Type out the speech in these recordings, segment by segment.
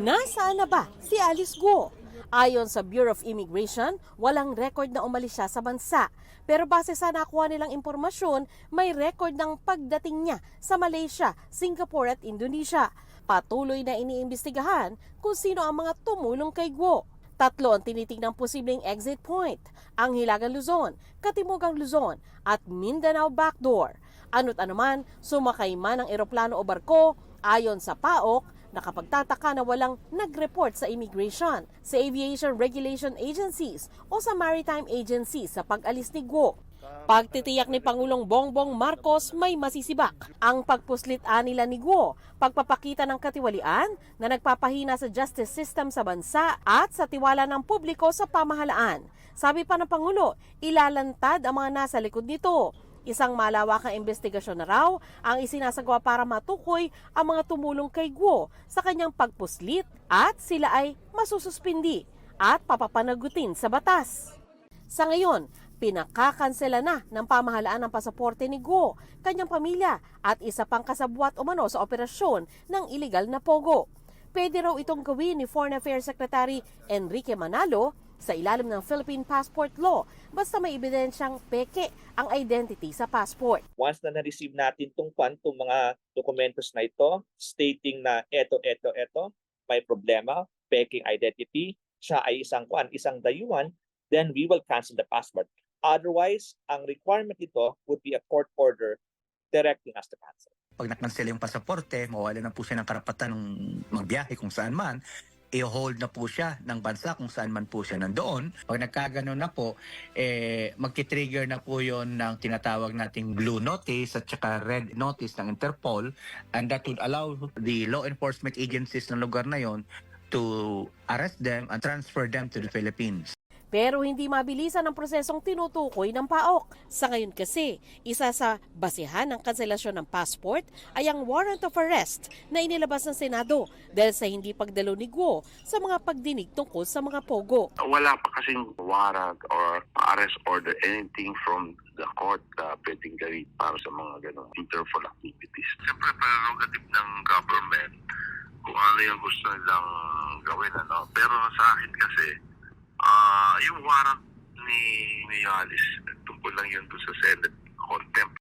Nasaan na ba si Alice Guo? Ayon sa Bureau of Immigration, walang record na umalis siya sa bansa. Pero base sa nakuha nilang impormasyon, may record ng pagdating niya sa Malaysia, Singapore at Indonesia. Patuloy na iniimbestigahan kung sino ang mga tumulong kay Guo. Tatlo ang tinitingnang posibleng exit point, ang Hilagang Luzon, Katimugang Luzon at Mindanao Backdoor. Ano't anuman, sumakay man ng eroplano o barko, ayon sa PAOK, nakapagtataka na walang nag-report sa immigration, sa aviation regulation agencies o sa maritime agencies sa pag-alis ni Guo. Pagtitiyak ni Pangulong Bongbong Marcos may masisibak ang pagpuslit nila ni Guo, pagpapakita ng katiwalian na nagpapahina sa justice system sa bansa at sa tiwala ng publiko sa pamahalaan. Sabi pa ng Pangulo, ilalantad ang mga nasa likod nito. Isang malawakang investigasyon na raw ang isinasagawa para matukoy ang mga tumulong kay Guo sa kanyang pagpuslit at sila ay masususpindi at papapanagutin sa batas. Sa ngayon, pinakakansela na ng pamahalaan ang pasaporte ni Guo, kanyang pamilya at isa pang kasabwat umano sa operasyon ng iligal na pogo. Pwede raw itong gawin ni Foreign Affairs Secretary Enrique Manalo sa ilalim ng Philippine Passport Law basta may ebidensyang peke ang identity sa passport. Once na na-receive natin itong mga dokumentos na ito, stating na eto, may problema, peking identity, siya ay isang dayuhan, then we will cancel the passport. Otherwise, ang requirement ito would be a court order directing us to cancel. Pag nakansel yung pasaporte, mawala na po siya ng karapatan ng magbiyahe kung saan man, i-hold na po siya ng bansa kung saan man po siya nandoon. Pag nagkaganon na po, magti-trigger na po yon ng tinatawag nating blue notice at saka red notice ng Interpol, and that would allow the law enforcement agencies ng lugar na yon to arrest them and transfer them to the Philippines. Pero hindi mabilisan ang prosesong tinutukoy ng PAOK. Sa ngayon kasi, isa sa basehan ng kanselasyon ng passport ay ang warrant of arrest na inilabas ng Senado dahil sa hindi pagdalo ni Guo sa mga pagdinig tungkol sa mga pogo. Wala pa kasing warrant or arrest order, anything from the court pwedeng gawin para sa mga ganong Interpol activities. Siyempre, prerogative ng government kung ano yung gusto nilang gawin. Pero sa akin kasi, yung warrant ni Alice, tungkol lang yun doon sa Senate contempt.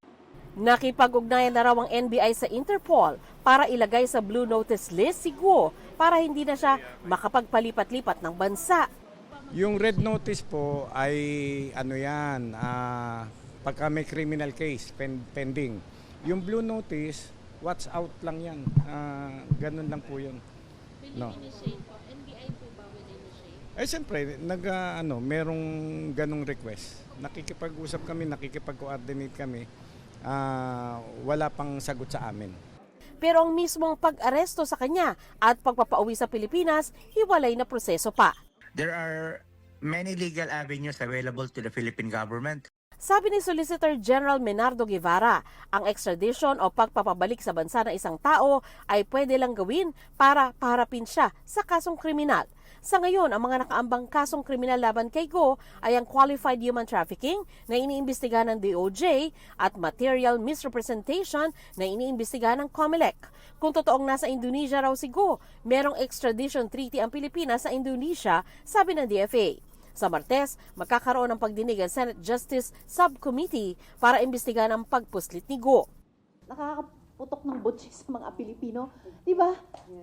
Nakipag-ugnayan na raw ang NBI sa Interpol para ilagay sa Blue Notice list si Guo para hindi na siya makapagpalipat-lipat ng bansa. Yung red notice po ay pagka may criminal case pending. Yung blue notice, watch out lang yan. Ganun lang po yun. No. Siyempre, merong ganong request. Nakikipag-usap kami, nakikipag-coordinate kami. Wala pang sagot sa amin. Pero ang mismong pag-aresto sa kanya at pagpapauwi sa Pilipinas, hiwalay na proseso pa. There are many legal avenues available to the Philippine government. Sabi ni Solicitor General Menardo Guevara, ang extradition o pagpapabalik sa bansa ng isang tao ay pwede lang gawin para paharapin siya sa kasong kriminal. Sa ngayon, ang mga nakaambang kasong kriminal laban kay Guo ay ang qualified human trafficking na iniimbestigahan ng DOJ at material misrepresentation na iniimbestigahan ng COMELEC. Kung totoong nasa Indonesia raw si Guo, merong extradition treaty ang Pilipinas sa Indonesia, sabi ng DFA. Sa Martes, magkakaroon ng pagdinig ang Senate Justice Subcommittee para imbestigahan ang pagpuslit ni Guo. Nakakaputok ng butsi sa mga Pilipino. Diba?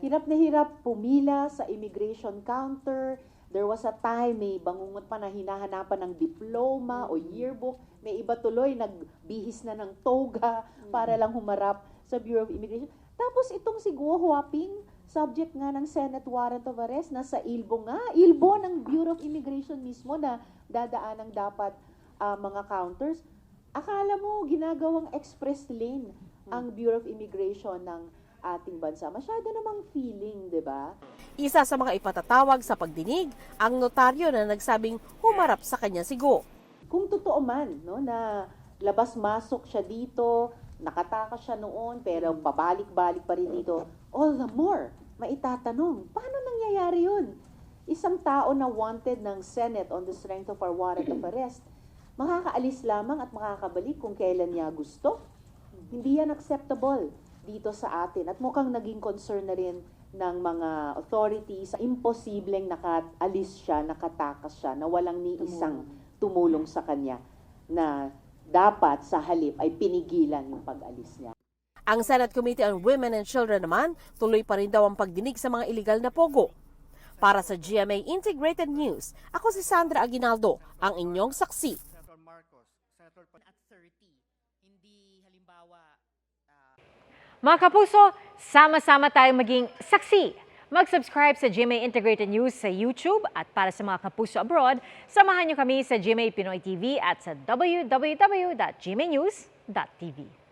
Hirap na hirap pumila sa immigration counter. There was a time, may bangungot pa na hinahanapan ng diploma o yearbook. May iba tuloy, nagbihis na ng toga para lang humarap sa Bureau of Immigration. Tapos itong si Guo Huaping, subject nga ng Senate warrant of arrest, nasa Ilbo nga. Ilbo ng Bureau of Immigration mismo na dadaan ng dapat mga counters. Akala mo ginagawang express lane ang Bureau of Immigration ng ating bansa. Masyado namang feeling, di ba? Isa sa mga ipatatawag sa pagdinig, ang notaryo na nagsabing humarap sa kanya si Guo. Kung totoo man, na labas-masok siya dito, nakatakas siya noon, pero pabalik-balik pa rin dito, all the more, maitatanong, paano nangyayari yun? Isang tao na wanted ng Senate on the strength of our warrant of arrest, makakaalis lamang at makakabalik kung kailan niya gusto. Hindi yan acceptable dito sa atin at mukhang naging concern na rin ng mga authorities. Imposibleng nakaalis siya, nakatakas siya, na walang ni isang tumulong sa kanya na dapat sa halip ay pinigilan yung pag-alis niya. Ang Senate Committee on Women and Children naman, tuloy pa rin daw ang pagdinig sa mga iligal na pogo. Para sa GMA Integrated News, ako si Sandra Aguinaldo, ang inyong saksi. Mga kapuso, sama-sama tayong maging saksi. Mag-subscribe sa GMA Integrated News sa YouTube at para sa mga kapuso abroad, samahan niyo kami sa GMA Pinoy TV at sa www.gmanews.tv.